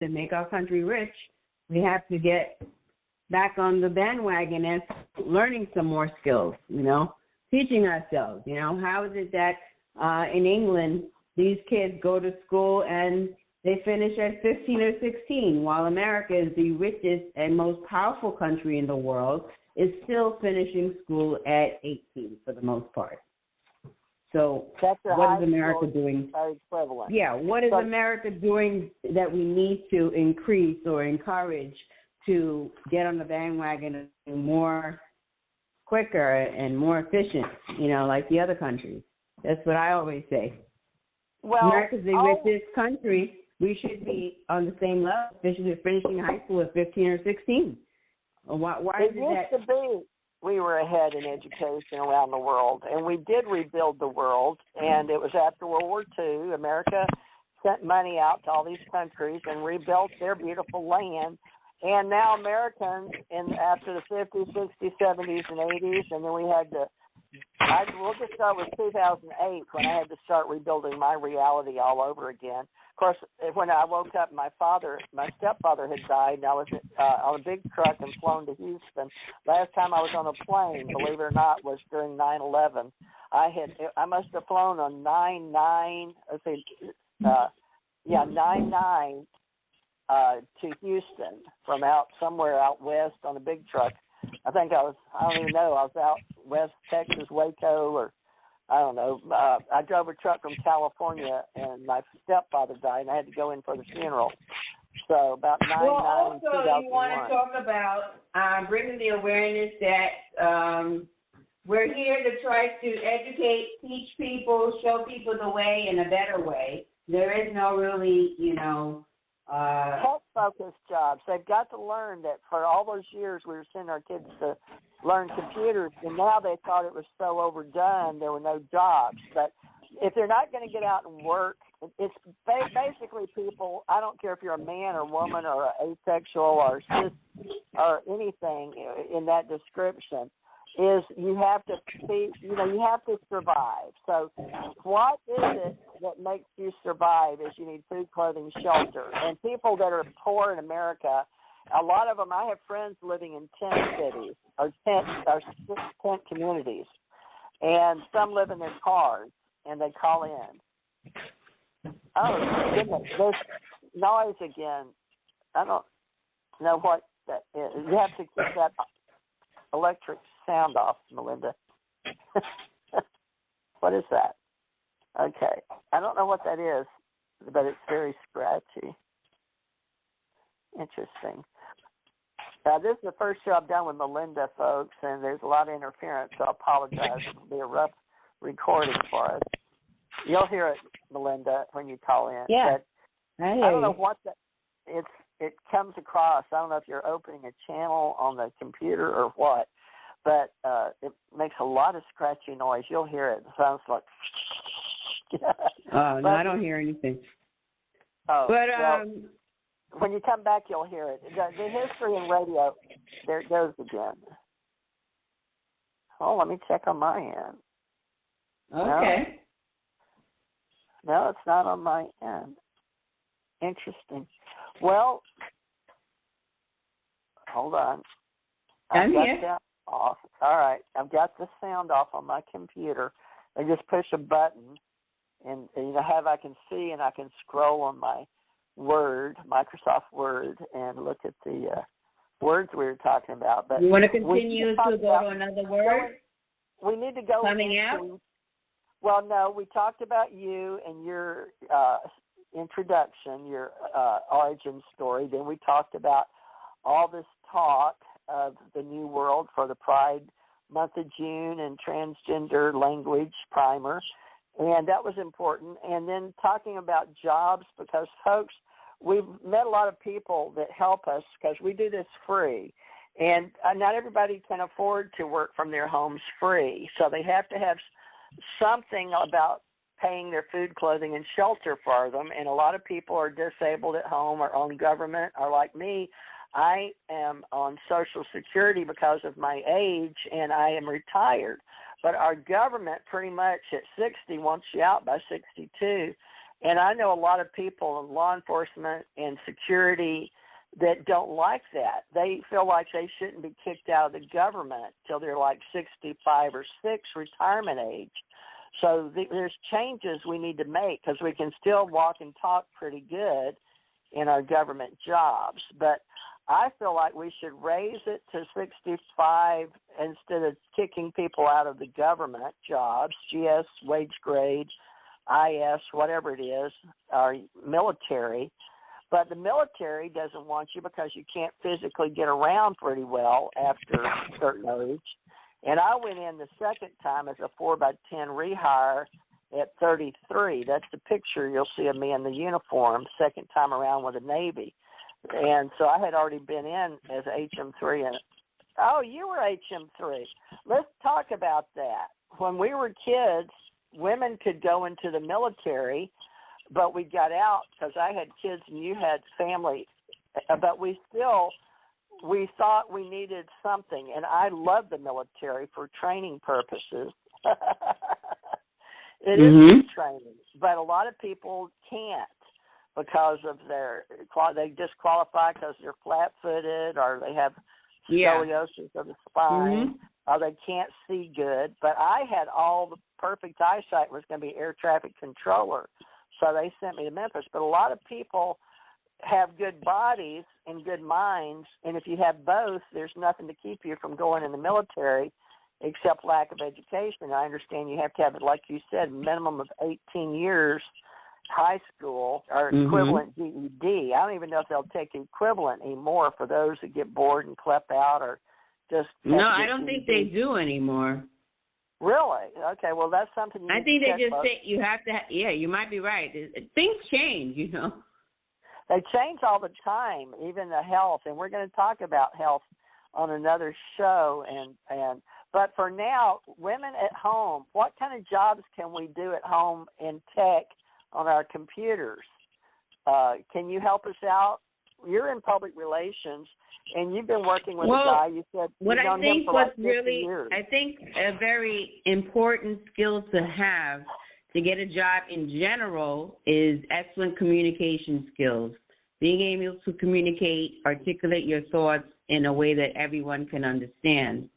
to make our country rich, we have to get back on the bandwagon and learning some more skills, teaching ourselves, how is it that in England these kids go to school and they finish at 15 or 16, while America is the richest and most powerful country in the world, is still finishing school at 18 for the most part. So what is America doing? Equivalent. Yeah, what is America doing that we need to increase or encourage to get on the bandwagon and more quicker and more efficient, like the other countries? That's what I always say. Well, America's the richest country. We should be on the same level, especially finishing high school at 15 or 16. Why it used to be we were ahead in education around the world, and we did rebuild the world, and it was after World War II. America sent money out to all these countries and rebuilt their beautiful land, and now Americans, after the 50s, 60s, 70s, and 80s, and then we had to, we'll just start with 2008 when I had to start rebuilding my reality all over again. Of course, when I woke up, my stepfather had died, and I was on a big truck and flown to Houston. Last time I was on a plane, believe it or not, was during 9/11. I must have flown on 9/9 to Houston from somewhere out west on a big truck. I don't even know, I was out west Texas, Waco, or I don't know. I drove a truck from California, and my stepfather died, and I had to go in for the funeral. So about 9/9, Well, also 2001. you want to talk about bringing the awareness that we're here to try to educate, teach people, show people the way in a better way. There is no really, health-focused jobs. They've got to learn that for all those years we were sending our kids to learn computers, and now they thought it was so overdone there were no jobs. But if they're not going to get out and work, it's basically people, I don't care if you're a man or woman or asexual or cis or anything in that description, is you have to you have to survive. So what is it that makes you survive is you need food, clothing, shelter. And people that are poor in America, a lot of them, I have friends living in tent cities or tent communities, and some live in their cars and they call in. Oh, goodness, there's noise again. I don't know what that is. You have to keep that electric sound off, Melinda. What is that? Okay. I don't know what that is, but it's very scratchy. Interesting. This is the first show I've done with Melinda, folks, and there's a lot of interference, so I apologize. It'll be a rough recording for us. You'll hear it, Melinda, when you call in. Yeah. But I don't know what it comes across. I don't know if you're opening a channel on the computer or what, but it makes a lot of scratchy noise. You'll hear it. It sounds like... no, I don't hear anything. Oh, but when you come back, you'll hear it. The history in radio, there it goes again. Oh, let me check on my end. Okay. No, it's not on my end. Interesting. Well, hold on. I'm here. Off. All right, I've got the sound off on my computer. I just push a button, and I can see and I can scroll on my Microsoft Word, and look at the words we were talking about. But you want to continue to go to another word? We need to go coming out. Well, no, we talked about you and your introduction, your origin story. Then we talked about all this talk of the New World for the Pride month of June and Transgender Language Primer, and that was important. And then talking about jobs, because, folks, we've met a lot of people that help us because we do this free. And not everybody can afford to work from their homes free, so they have to have something about paying their food, clothing, and shelter for them. And a lot of people are disabled at home or on government, or like me, I am on Social Security because of my age, and I am retired. But our government pretty much at 60 wants you out by 62. And I know a lot of people in law enforcement and security that don't like that. They feel like they shouldn't be kicked out of the government till they're like 65 or 6, retirement age. So there's changes we need to make, because we can still walk and talk pretty good in our government jobs. But I feel like we should raise it to 65 instead of kicking people out of the government jobs, GS, wage grade, IS, whatever it is, or military. But the military doesn't want you because you can't physically get around pretty well after a certain age. And I went in the second time as a 4x10 rehire at 33. That's the picture you'll see of me in the uniform, second time around with the Navy. And so I had already been in as HM3. And oh, you were HM3. Let's talk about that. When we were kids, women could go into the military, but we got out because I had kids and you had family. But we thought we needed something. And I love the military for training purposes. It is good training, but a lot of people can't because of they disqualify because they're flat-footed or they have scoliosis of the spine or they can't see good. But I had all the perfect eyesight, was going to be air traffic controller, so they sent me to Memphis. But a lot of people have good bodies and good minds, and if you have both, there's nothing to keep you from going in the military except lack of education. I understand you have to have, like you said, minimum of 18 years high school or equivalent GED. I don't even know if they'll take equivalent anymore for those that get bored and clep out or just. No, I don't think they do anymore. Really? Okay, well, that's something I think they just say you have to, you might be right. Things change, you know. They change all the time, even the health, and we're going to talk about health on another show. But for now, women at home, what kind of jobs can we do at home in tech on our computers? Can you help us out? You're in public relations, and you've been working with a guy. You said you've known him for like 50 years. I think a very important skill to have to get a job in general is excellent communication skills. Being able to communicate, articulate your thoughts in a way that everyone can understand.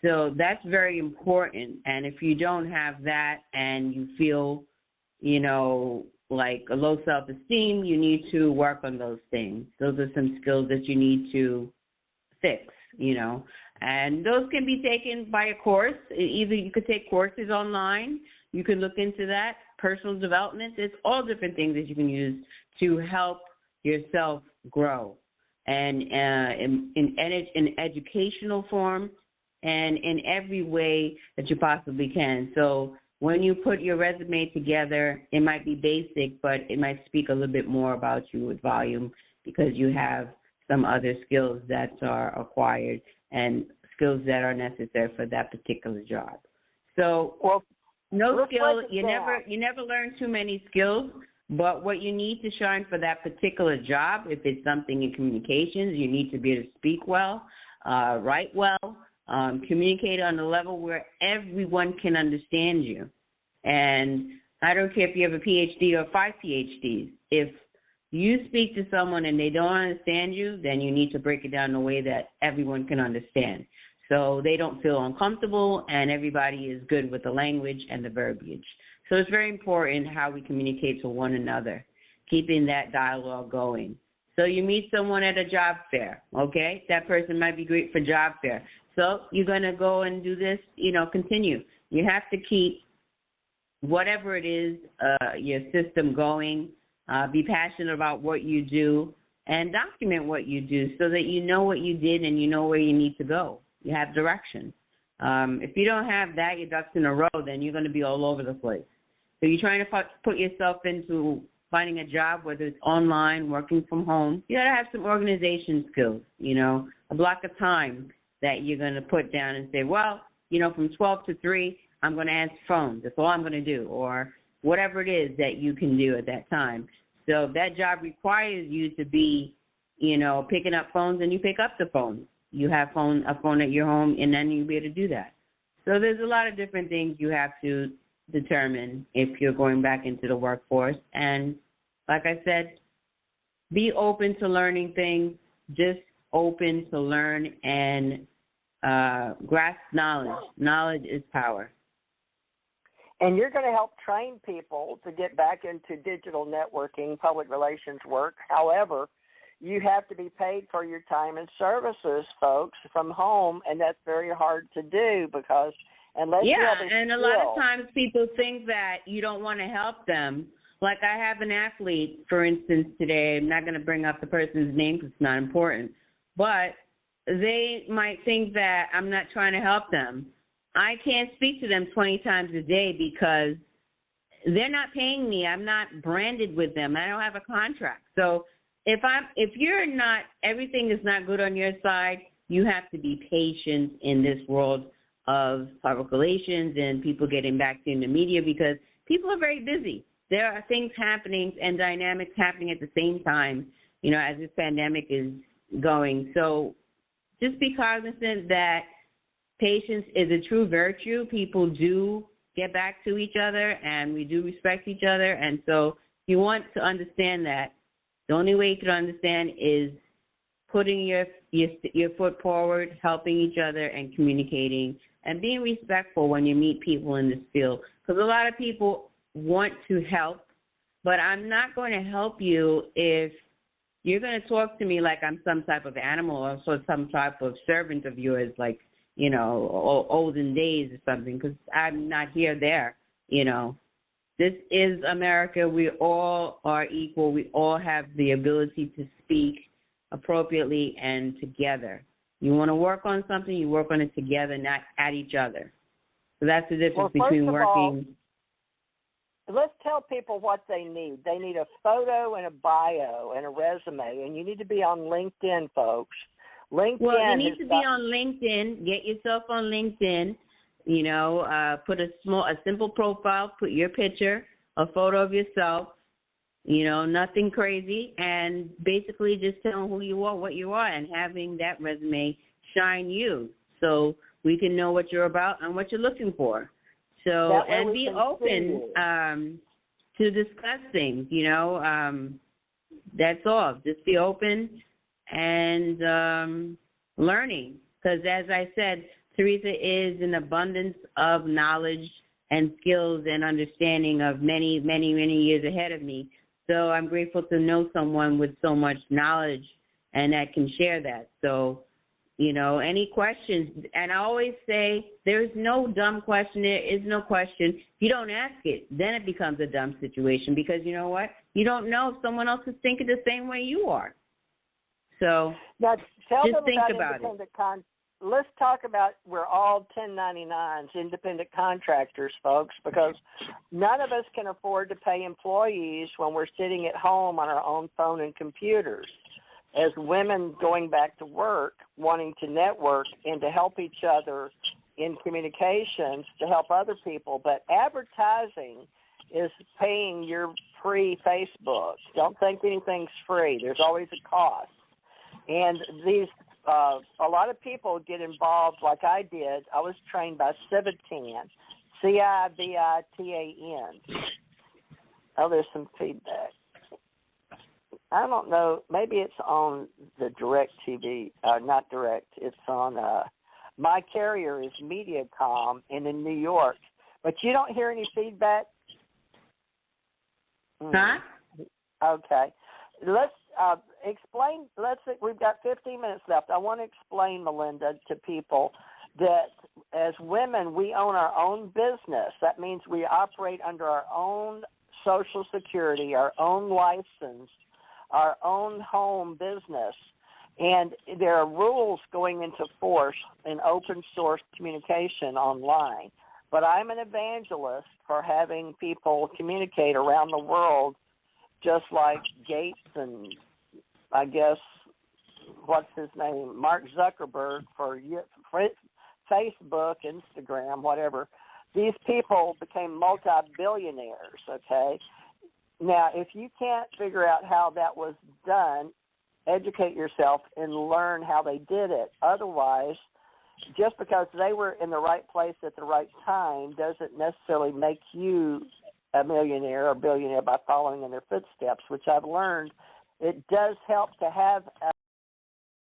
So that's very important. And if you don't have that and you feel, like a low self-esteem, you need to work on those things. Those are some skills that you need to fix, And those can be taken by a course. Either you could take courses online. You can look into that. Personal development. There's all different things that you can use to help yourself grow. And in educational form and in every way that you possibly can. So when you put your resume together, it might be basic, but it might speak a little bit more about you with volume because you have some other skills that are acquired and skills that are necessary for that particular job. So no skill, you never learn too many skills, but what you need to shine for that particular job, if it's something in communications, you need to be able to speak well, write well, communicate on a level where everyone can understand you. And I don't care if you have a PhD or 5 PhDs. If you speak to someone and they don't understand you, then you need to break it down in a way that everyone can understand. So they don't feel uncomfortable and everybody is good with the language and the verbiage. So it's very important how we communicate to one another, keeping that dialogue going. So you meet someone at a job fair, okay? That person might be great for job fair. So you're going to go and do this, continue. You have to keep whatever it is, your system going, be passionate about what you do, and document what you do so that you know what you did and you know where you need to go. You have direction. If you don't have that, your ducks in a row, then you're going to be all over the place. So you're trying to put yourself into finding a job, whether it's online, working from home. You got to have some organization skills, a block of time that you're going to put down and say, well, from 12 to 3, I'm going to answer phones. That's all I'm going to do, or whatever it is that you can do at that time. So that job requires you to be, picking up phones, and you pick up the phone. You have a phone at your home, and then you'll be able to do that. So there's a lot of different things you have to determine if you're going back into the workforce. And like I said, be open to learning things, just open to learn and grasp knowledge. Knowledge is power. And you're going to help train people to get back into digital networking, public relations work. However, you have to be paid for your time and services, folks, from home, and that's very hard to do because unless you have a and a skill, lot of times people think that you don't want to help them. Like I have an athlete, for instance, today. I'm not going to bring up the person's name because it's not important, but they might think that I'm not trying to help them. I can't speak to them 20 times a day because they're not paying me. I'm not branded with them. I don't have a contract. So if you're not, everything is not good on your side, you have to be patient in this world of public relations and people getting back to you in the media because people are very busy. There are things happening and dynamics happening at the same time, as this pandemic is going. So just be cognizant that patience is a true virtue. People do get back to each other, and we do respect each other. And so you want to understand that. The only way you can understand is putting your foot forward, helping each other, and communicating, and being respectful when you meet people in this field. Because a lot of people want to help, but I'm not going to help you if you're going to talk to me like I'm some type of animal or some type of servant of yours, like, olden days or something, because I'm not there. This is America. We all are equal. We all have the ability to speak appropriately and together. You want to work on something, you work on it together, not at each other. So that's the difference between working. Let's tell people what they need. They need a photo and a bio and a resume, and you need to be on LinkedIn, folks. LinkedIn. Well, you need to be on LinkedIn. Get yourself on LinkedIn. Put a simple profile. Put your picture, a photo of yourself. Nothing crazy, and basically just tell who you are, what you are, and having that resume shine you, so we can know what you're about and what you're looking for. So, and be open to discuss things. That's all. Just be open and learning, because as I said, Teresa is an abundance of knowledge and skills and understanding of many, many, many years ahead of me. So I'm grateful to know someone with so much knowledge and that can share that. So, any questions, and I always say there's no dumb question. There is no question. If you don't ask it, then it becomes a dumb situation because you know what? You don't know if someone else is thinking the same way you are. So now, tell just them think about it. Let's talk about we're all 1099s, independent contractors, folks, because none of us can afford to pay employees when we're sitting at home on our own phone and computers. As women going back to work, wanting to network and to help each other in communications to help other people, but advertising is paying your free Facebook. Don't think anything's free. There's always a cost. And these a lot of people get involved like I did. I was trained by Civitan, Civitan. Oh, there's some feedback. I don't know. Maybe it's on the Direct TV. Not Direct. It's on my carrier is Mediacom and in New York. But you don't hear any feedback? Huh? Okay. Let's explain. We've got 15 minutes left. I want to explain, Melinda, to people that as women, we own our own business. That means we operate under our own Social Security, our own license, our own home business. And there are rules going into force in open source communication online. But I'm an evangelist for having people communicate around the world, just like Gates and I guess, what's his name, Mark Zuckerberg for Facebook, Instagram, whatever. These people became multi-billionaires, okay? Now, if you can't figure out how that was done, educate yourself and learn how they did it. Otherwise, just because they were in the right place at the right time doesn't necessarily make you a millionaire or billionaire by following in their footsteps, which I've learned. It does help to have